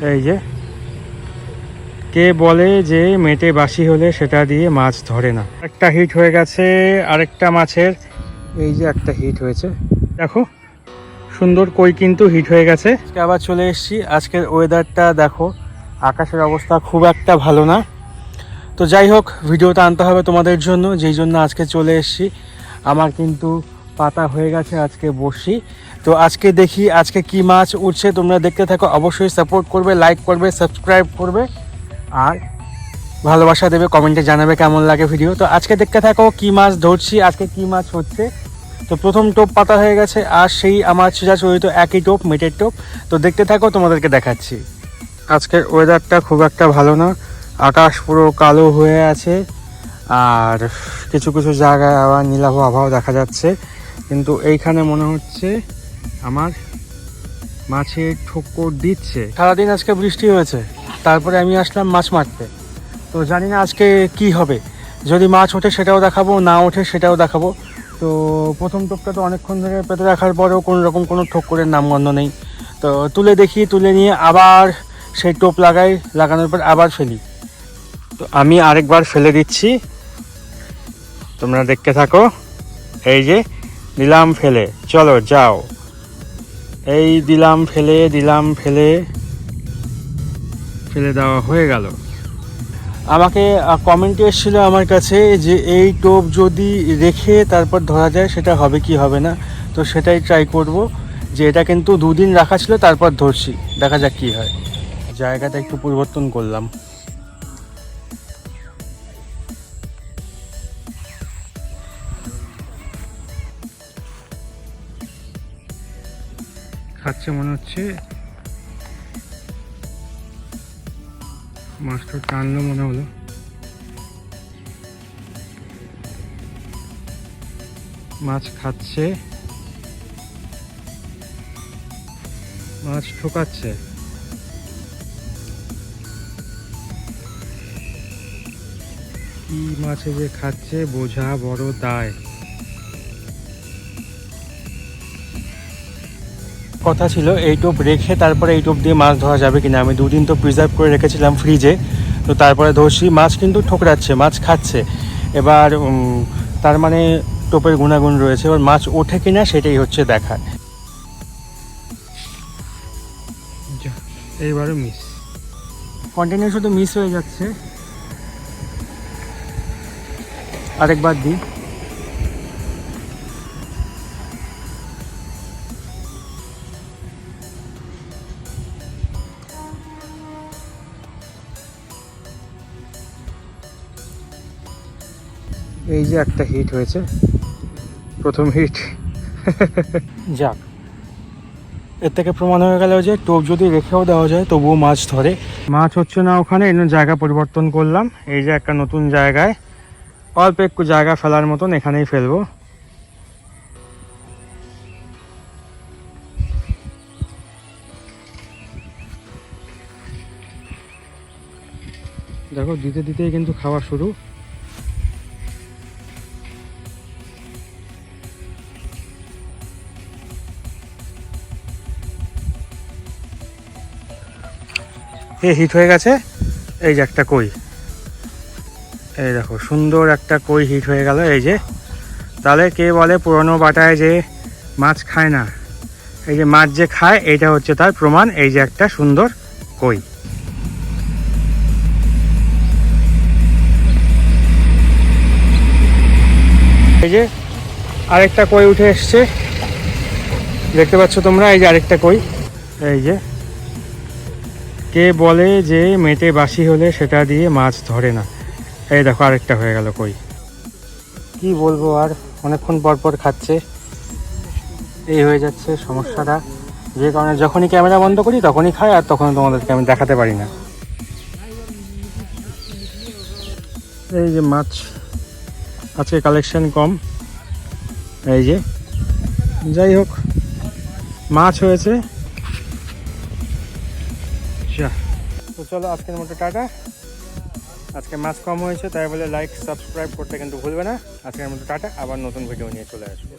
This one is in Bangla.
এই যে কে বলে যে মেটে বাসি হলে সেটা দিয়ে মাছ ধরে না। একটা হিট হয়ে গেছে আরেকটা মাছের, এই যে একটা হিট হয়েছে, দেখো সুন্দর কই কিন্তু হিট হয়ে গেছে। আজকে আবার চলে এসেছি। আজকের ওয়েদারটা দেখো, আকাশের অবস্থা খুব একটা ভালো না। তো যাই হোক, ভিডিওটা আনতে হবে তোমাদের জন্য, যেই জন্য আজকে চলে এসেছি। আমার কিন্তু পাতা হয়ে গেছে আজকে বসি। তো আজকে দেখি আজকে কি মাছ উঠছে, তোমরা দেখতে থাকো। অবশ্যই সাপোর্ট করবে, লাইক করবে, সাবস্ক্রাইব করবে আর ভালোবাসা দেবে, কমেন্টে জানাবে কেমন লাগে ভিডিও। তো আজকে দেখতে থাকো কি মাছ ধরছি, আজকে কি মাছ হচ্ছে। তো প্রথম টোপ পাতা হয়ে গেছে, আর সেই আমার চিরাচরিত একই টোপ, মেটের টোপ। তো দেখতে থাকো, তোমাদেরকে দেখাচ্ছি। আজকের ওয়েদারটা খুব একটা ভালো না, আকাশ পুরো কালো হয়ে আছে, আর কিছু কিছু জায়গায় আবার নীলাভ আবহাওয়া দেখা যাচ্ছে। কিন্তু এইখানে মনে হচ্ছে আমার মাছের ঠোক্কর দিচ্ছে। সারাদিন আজকে বৃষ্টি হয়েছে, তারপরে আমি আসলাম মাছ মারতে। তো জানি না আজকে কি হবে, যদি মাছ ওঠে সেটাও দেখাবো, না ওঠে সেটাও দেখাবো। তো প্রথম টোপটা তো অনেকক্ষণ ধরে পেতে রাখার পরেও কোনো রকম কোনো ঠোক্করের নামগন্ধ নেই। তো তুলে দেখি, তুলে নিয়ে আবার সেই টোপ লাগানোর পর আবার ফেলি। তো আমি আরেকবার ফেলে দিচ্ছি, তোমরা দেখতে থাকো। এই যে দিলাম ফেলে, চলো যাও। এই দিলাম ফেলে দেওয়া হয়ে গেল। আমাকে কমেন্টে এসেছিল আমার কাছে যে এই টোপ যদি রেখে তারপর ধরা যায় সেটা হবে কি হবে না। তো সেটাই ট্রাই করব, যে এটা কিন্তু 2 দিন রাখা ছিল, তারপর ধরছি, দেখা যাক কি হয়। জায়গাটা একটু পরিবর্তন করলাম। খাচ্ছে মনে হচ্ছে, মাছটা টানলো মনে হলো। মাছ খাচ্ছে, মাছ ঠোকাচ্ছে। কি মাছে যে খাচ্ছে বোঝা বড় দায়। কথা ছিল এই টোপ রেখে তারপরে এই টোপ দিয়ে মাছ ধরা যাবে কিনা। আমি 2 দিন তো প্রিজার্ভ করে রেখেছিলাম ফ্রিজে, তো তারপরে ধরছি। মাছ কিন্তু ঠোকরাচ্ছে, মাছ খাচ্ছে। এবার তার মানে টোপের গুণাগুণ রয়েছে, এবার মাছ ওঠে কিনা সেটাই হচ্ছে দেখার। এইবারও মিস, কন্টিনিউ শুধু মিস হয়ে যাচ্ছে। আরেকবার দিই। এই যে একটা হিট হয়েছে, প্রথম হিট। যাক, এর থেকে প্রমাণ হয়ে গেল যে টোপ যদি রেখেও দেওয়া যায় তবুও মাছ ধরে। মাছ হচ্ছে না ওখানে, এই জায়গা পরিবর্তন করলাম। এই যে একটা নতুন জায়গায়, অল্প একটু জায়গা ফেলার মতন, এখানেই ফেলবো। দেখো দিতে দিতেই কিন্তু খাওয়া শুরু। হিট হয়ে গেছে। এই যে একটা কই, এই দেখো সুন্দর একটা কই হিট হয়ে গেল। এই যে, তাহলে কে বলে পুরনো বাটায় যে মাছ খায় না, এই যে মাছ যে খায় এইটা হচ্ছে তার প্রমাণ। এই যে একটা সুন্দর কই। এই যে আরেকটা কই উঠে এসছে, দেখতে পাচ্ছ তোমরা। এই যে আরেকটা কই। এই যে কে বলে যে মেটে বাসি হলে সেটা দিয়ে মাছ ধরে না, এই দেখো আরেকটা হয়ে গেল কই। কি বলবো আর, অনেকক্ষণ পর পর খাচ্ছে, এই হয়ে যাচ্ছে সমস্যাটা। যে কারণে যখনই ক্যামেরা বন্ধ করি তখনই খায়, আর তখন তোমাদেরকে আমি দেখাতে পারি না। এই যে মাছ আজকে কালেকশন কম। এই যে যাই হোক, মাছ হয়েছে। তো চলো আজকের মতো টাটা। আজকে মাছ কম হয়েছে, তাই বলে লাইক সাবস্ক্রাইব করতে কিন্তু ভুলবে না। আজকের মতো টাটা, আবার নতুন ভিডিও নিয়ে চলে আসবো।